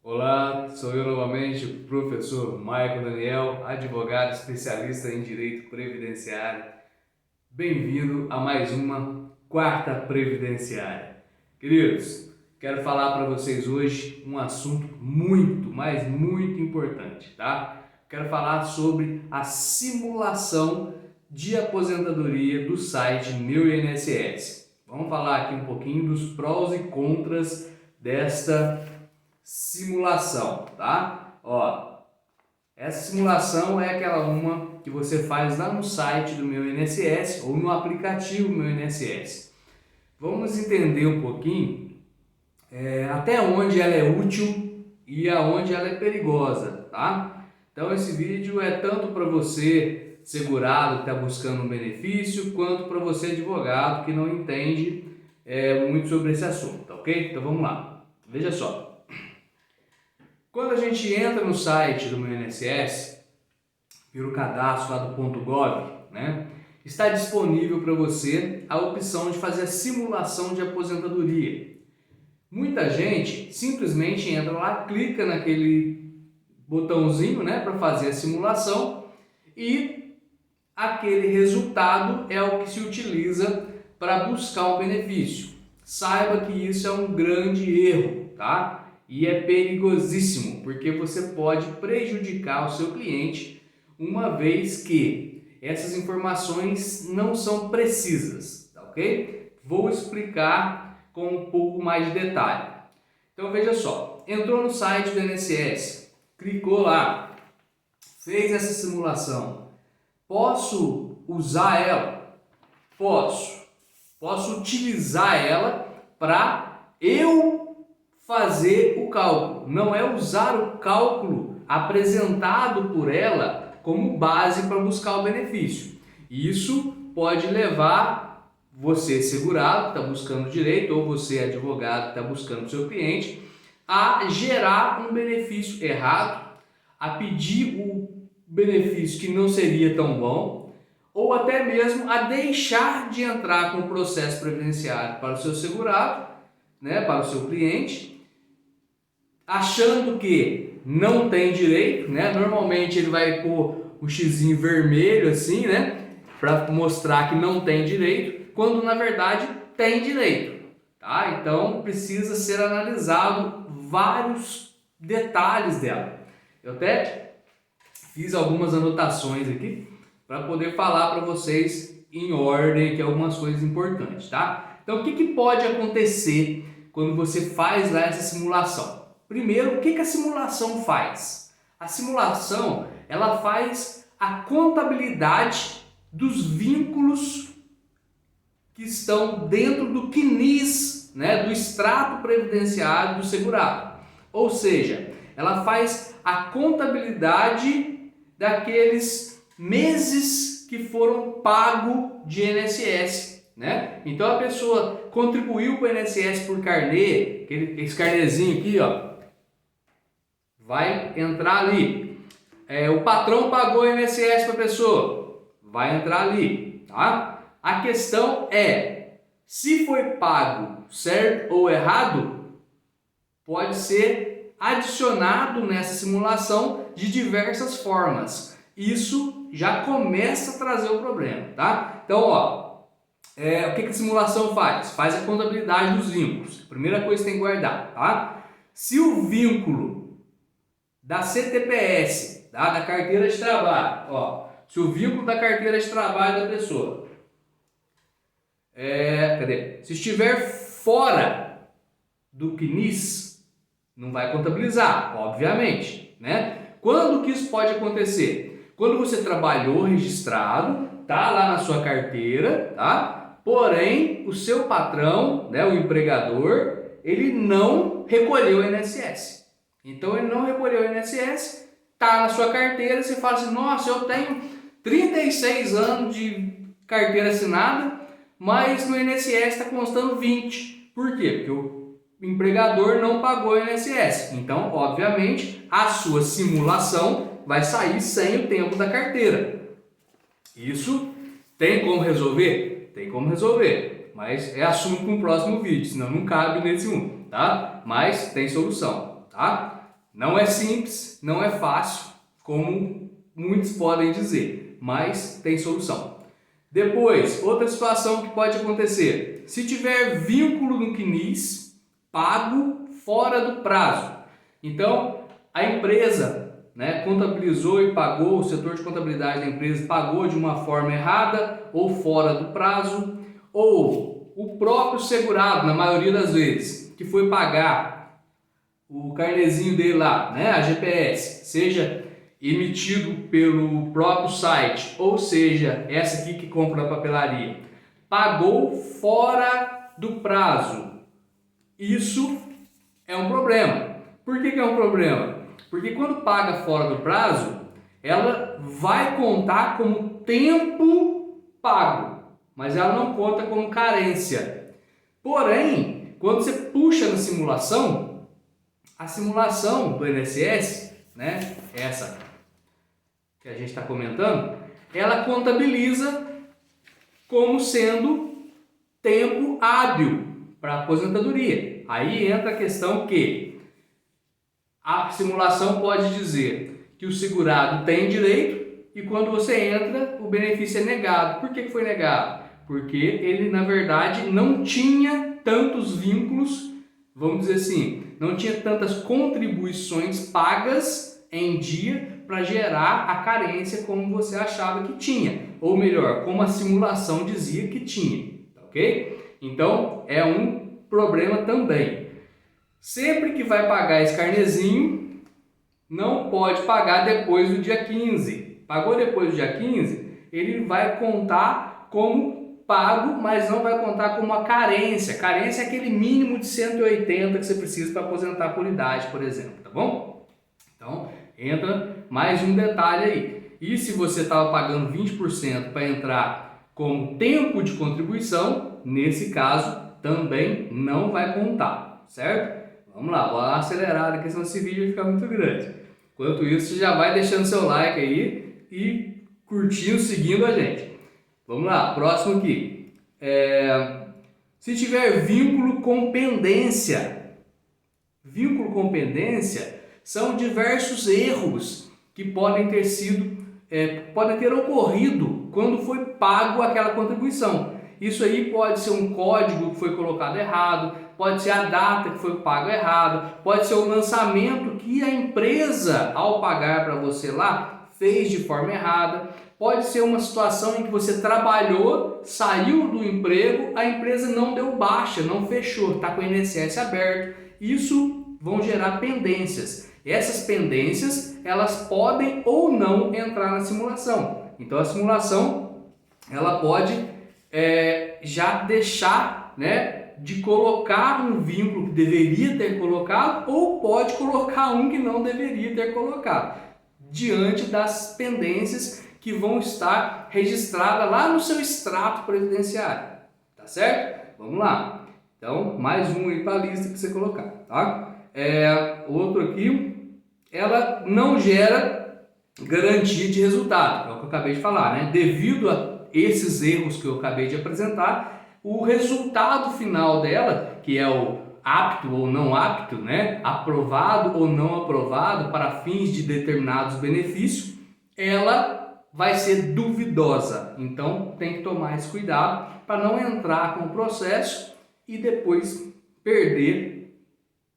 Olá, sou eu novamente, o professor Michael Daniel, advogado especialista em direito previdenciário. Bem-vindo a mais uma quarta previdenciária. Queridos, quero falar para vocês hoje um assunto muito, mas muito importante, tá? Quero falar sobre a simulação de aposentadoria do site Meu INSS. Vamos falar aqui um pouquinho dos prós e contras desta simulação, tá? Ó, essa simulação é aquela uma que você faz lá no site do Meu INSS ou no aplicativo Meu INSS. Vamos entender um pouquinho até onde ela é útil e aonde ela é perigosa, tá? Então esse vídeo é tanto para você segurado que está buscando um benefício, quanto para você advogado que não entende muito sobre esse assunto, tá ok? Então vamos lá. Veja só. Quando a gente entra no site do meu INSS, pelo cadastro lá do .gov, né, está disponível para você a opção de fazer a simulação de aposentadoria. Muita gente simplesmente entra lá, clica naquele botãozinho, né, para fazer a simulação e aquele resultado é o que se utiliza para buscar o benefício. Saiba que isso é um grande erro, tá? E é perigosíssimo, porque você pode prejudicar o seu cliente, uma vez que essas informações não são precisas, tá ok? Vou explicar com um pouco mais de detalhe. Então veja só, entrou no site do INSS, clicou lá, fez essa simulação. Posso usar ela? Posso. Posso utilizar ela para eu fazer o cálculo. Não é usar o cálculo apresentado por ela como base para buscar o benefício. Isso pode levar você segurado, que está buscando direito, ou você advogado, que está buscando o seu cliente, a gerar um benefício errado, a pedir o benefício que não seria tão bom, ou até mesmo a deixar de entrar com o processo previdenciário para o seu segurado, né, para o seu cliente, achando que não tem direito, né? Normalmente ele vai pôr o xizinho vermelho assim, né, para mostrar que não tem direito, quando na verdade tem direito, tá? Então precisa ser analisado vários detalhes dela. Eu até fiz algumas anotações aqui para poder falar para vocês em ordem aqui algumas coisas importantes, tá? Então o que pode acontecer quando você faz lá essa simulação? Primeiro, o que a simulação faz? A simulação, ela faz a contabilidade dos vínculos que estão dentro do CNIS, né, do extrato previdenciário do segurado. Ou seja, ela faz a contabilidade daqueles meses que foram pagos de INSS, né? Então a pessoa contribuiu para o INSS por carnê, esse carnezinho aqui, ó, vai entrar ali. O patrão pagou o INSS para a pessoa, vai entrar ali, tá? A questão é, se foi pago certo ou errado, pode ser adicionado nessa simulação de diversas formas. Isso já começa a trazer o problema, tá? Então, ó, o que a simulação faz? Faz a contabilidade dos vínculos. Primeira coisa que tem que guardar, tá? Se o vínculo da CTPS, tá? Da carteira de trabalho, ó, se o vínculo da carteira de trabalho da pessoa, se estiver fora do CNIS, não vai contabilizar, obviamente, né? Quando que isso pode acontecer? Quando você trabalhou registrado, tá lá na sua carteira, tá? Porém, o seu patrão, né, o empregador, ele não recolheu o INSS. Então ele não recolheu o INSS, tá na sua carteira, você fala assim, nossa, eu tenho 36 anos de carteira assinada, mas no INSS está constando 20. Por quê? Porque o empregador não pagou o INSS. Então, obviamente, a sua simulação vai sair sem o tempo da carteira. Isso tem como resolver? Tem como resolver, mas é assunto para um próximo vídeo, senão não cabe nesse um, tá? Mas tem solução, tá? Não é simples, não é fácil, como muitos podem dizer, mas tem solução. Depois, outra situação que pode acontecer, se tiver vínculo no CNIS pago fora do prazo. Então, a empresa, né, contabilizou e pagou, o setor de contabilidade da empresa pagou de uma forma errada ou fora do prazo, ou o próprio segurado, na maioria das vezes, que foi pagar o carnezinho dele lá, né, a GPS, seja emitido pelo próprio site, ou seja, essa aqui que compra na papelaria, pagou fora do prazo. Isso é um problema. Por que é um problema? Porque quando paga fora do prazo, ela vai contar como tempo pago, mas ela não conta como carência. Porém, quando você puxa na simulação, a simulação do INSS, né, essa que a gente está comentando, ela contabiliza como sendo tempo hábil para aposentadoria. Aí entra a questão que a simulação pode dizer que o segurado tem direito e quando você entra, o benefício é negado. Por que foi negado? Porque ele, na verdade, não tinha tantos vínculos, vamos dizer assim, não tinha tantas contribuições pagas em dia para gerar a carência como você achava que tinha, ou melhor, como a simulação dizia que tinha, ok? Então, é um problema também. Sempre que vai pagar esse carnezinho, não pode pagar depois do dia 15. Pagou depois do dia 15, ele vai contar como pago, mas não vai contar como a carência. Carência é aquele mínimo de 180 que você precisa para aposentar por idade, por exemplo, tá bom? Então, entra mais um detalhe aí. E se você estava pagando 20% para entrar como tempo de contribuição, nesse caso também não vai contar, certo? Vamos lá, vou dar uma acelerada, porque senão esse vídeo vai ficar muito grande. Enquanto isso, você já vai deixando seu like aí e curtindo, seguindo a gente. Vamos lá, próximo aqui. Se tiver vínculo com pendência. Vínculo com pendência são diversos erros que podem ter sido, podem ter ocorrido quando foi pago aquela contribuição. Isso aí pode ser um código que foi colocado errado, pode ser a data que foi pago errado, pode ser o lançamento que a empresa, ao pagar para você lá, fez de forma errada, pode ser uma situação em que você trabalhou, saiu do emprego, a empresa não deu baixa, não fechou, está com o INSS aberto. Isso vão gerar pendências. Essas pendências, elas podem ou não entrar na simulação. Então a simulação, ela pode já deixar, né, de colocar um vínculo que deveria ter colocado ou pode colocar um que não deveria ter colocado, diante das pendências que vão estar registradas lá no seu extrato previdenciário, tá certo? Vamos lá. Então, mais um aí para a lista que você colocar, tá? Outro aqui, ela não gera garantia de resultado, é o que eu acabei de falar, né? Devido a esses erros que eu acabei de apresentar, o resultado final dela, que é o apto ou não apto, né? Aprovado ou não aprovado para fins de determinados benefícios, ela vai ser duvidosa. Então tem que tomar esse cuidado para não entrar com o processo e depois perder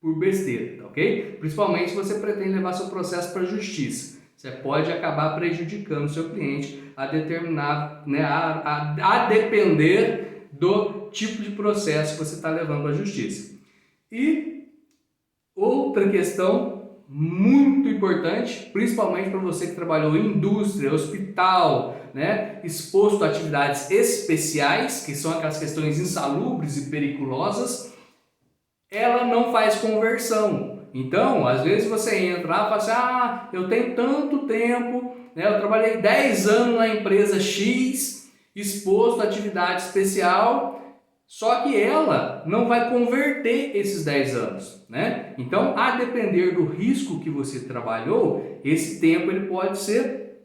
por besteira, tá ok? Principalmente se você pretende levar seu processo para a justiça. Você pode acabar prejudicando o seu cliente a determinar, né, a depender do tipo de processo que você está levando para a justiça. E outra questão muito importante, principalmente para você que trabalhou em indústria, hospital, né, exposto a atividades especiais, que são aquelas questões insalubres e periculosas, ela não faz conversão. Então, às vezes você entra lá e fala assim, eu tenho tanto tempo, né, eu trabalhei 10 anos na empresa X, exposto a atividade especial, só que ela não vai converter esses 10 anos, né? Então, a depender do risco que você trabalhou, esse tempo ele pode ser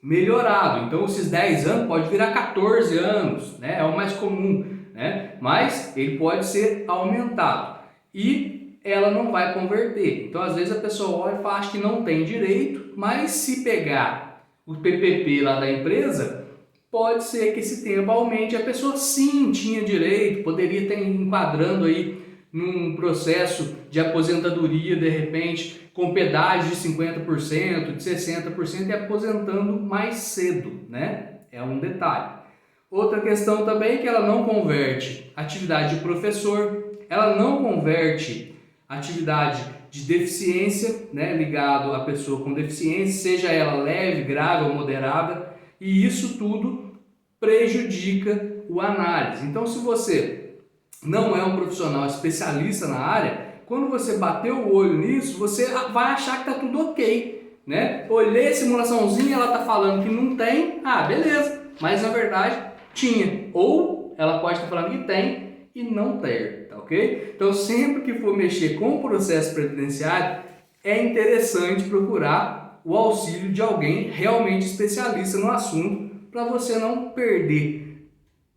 melhorado. Então, esses 10 anos pode virar 14 anos, né? É o mais comum, né? Mas ele pode ser aumentado. E ela não vai converter. Então, às vezes a pessoa olha e fala, acho que não tem direito, mas se pegar o PPP lá da empresa, pode ser que esse tempo aumente. A pessoa sim tinha direito, poderia estar enquadrando aí num processo de aposentadoria, de repente, com pedágio de 50%, de 60% e aposentando mais cedo, né? É um detalhe. Outra questão também é que ela não converte atividade de professor, ela não converte atividade de deficiência, né, ligado à pessoa com deficiência, seja ela leve, grave ou moderada, e isso tudo prejudica o análise. Então, se você não é um profissional especialista na área, quando você bater o olho nisso, você vai achar que está tudo ok, né? Olhei a simulaçãozinha, ela está falando que não tem, beleza, mas na verdade tinha, ou ela pode estar falando que tem e não ter, tá ok? Então, sempre que for mexer com o processo previdenciário, é interessante procurar o auxílio de alguém realmente especialista no assunto, para você não perder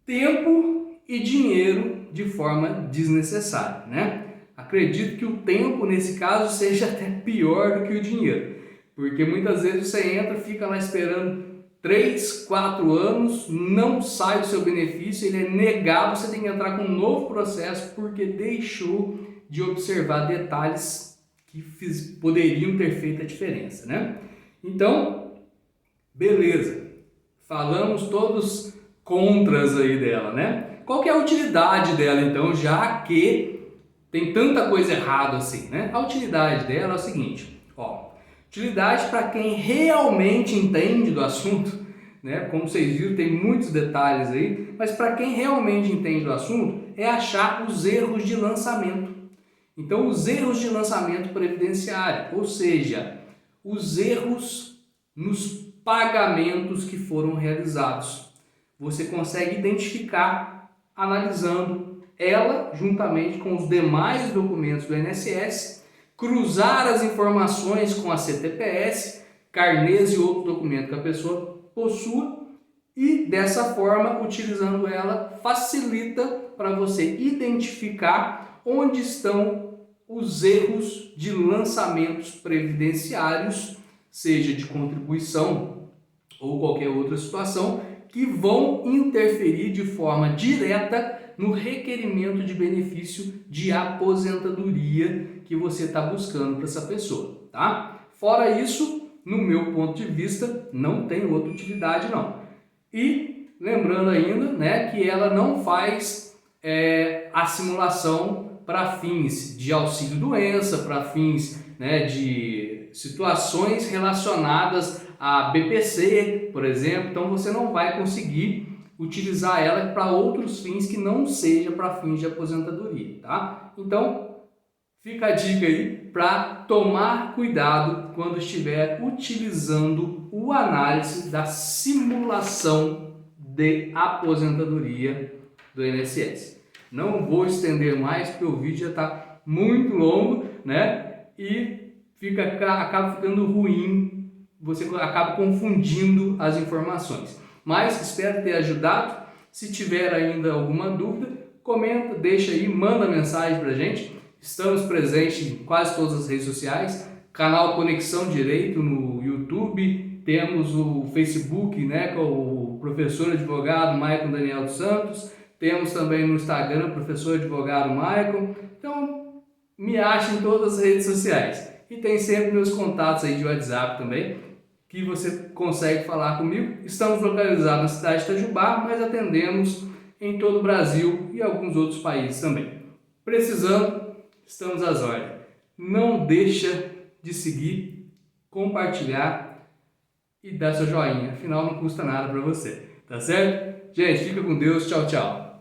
tempo e dinheiro de forma desnecessária, né? Acredito que o tempo, nesse caso, seja até pior do que o dinheiro, porque muitas vezes você entra, fica lá esperando 3, 4 anos, não sai do seu benefício, ele é negado, você tem que entrar com um novo processo porque deixou de observar detalhes que poderiam ter feito a diferença, né? Então, beleza, falamos todos contras aí dela, né? Qual que é a utilidade dela então, já que tem tanta coisa errada assim, né? A utilidade dela é o seguinte, utilidade para quem realmente entende do assunto, né? Como vocês viram, tem muitos detalhes aí, mas para quem realmente entende do assunto, é achar os erros de lançamento. Então, os erros de lançamento previdenciário, ou seja, os erros nos pagamentos que foram realizados. Você consegue identificar analisando ela juntamente com os demais documentos do INSS, cruzar as informações com a CTPS, carnês e outro documento que a pessoa possua, e dessa forma, utilizando ela, facilita para você identificar onde estão os erros de lançamentos previdenciários, seja de contribuição ou qualquer outra situação, que vão interferir de forma direta no requerimento de benefício de aposentadoria que você está buscando para essa pessoa, tá? Fora isso, no meu ponto de vista, não tem outra utilidade não. E lembrando ainda, né, que ela não faz a simulação para fins de auxílio-doença, para fins, né, de situações relacionadas a BPC, por exemplo. Então você não vai conseguir utilizar ela para outros fins que não seja para fins de aposentadoria, tá? Então fica a dica aí para tomar cuidado quando estiver utilizando o análise da simulação de aposentadoria do INSS. Não vou estender mais porque o vídeo já está muito longo, né? E acaba ficando ruim, você acaba confundindo as informações. Mas espero ter ajudado. Se tiver ainda alguma dúvida, comenta, deixa aí, manda mensagem para a gente. Estamos presentes em quase todas as redes sociais, canal Conexão Direito no YouTube, temos o Facebook, né, com o professor advogado Maicon Daniel dos Santos, temos também no Instagram, professor advogado Maicon. Então, me acha em todas as redes sociais. E tem sempre meus contatos aí de WhatsApp também, que você consegue falar comigo. Estamos localizados na cidade de Itajubá, mas atendemos em todo o Brasil e alguns outros países também. Precisando, estamos às ordens. Não deixa de seguir, compartilhar e dar seu joinha. Afinal, não custa nada para você. Tá certo? Gente, fica com Deus. Tchau, tchau.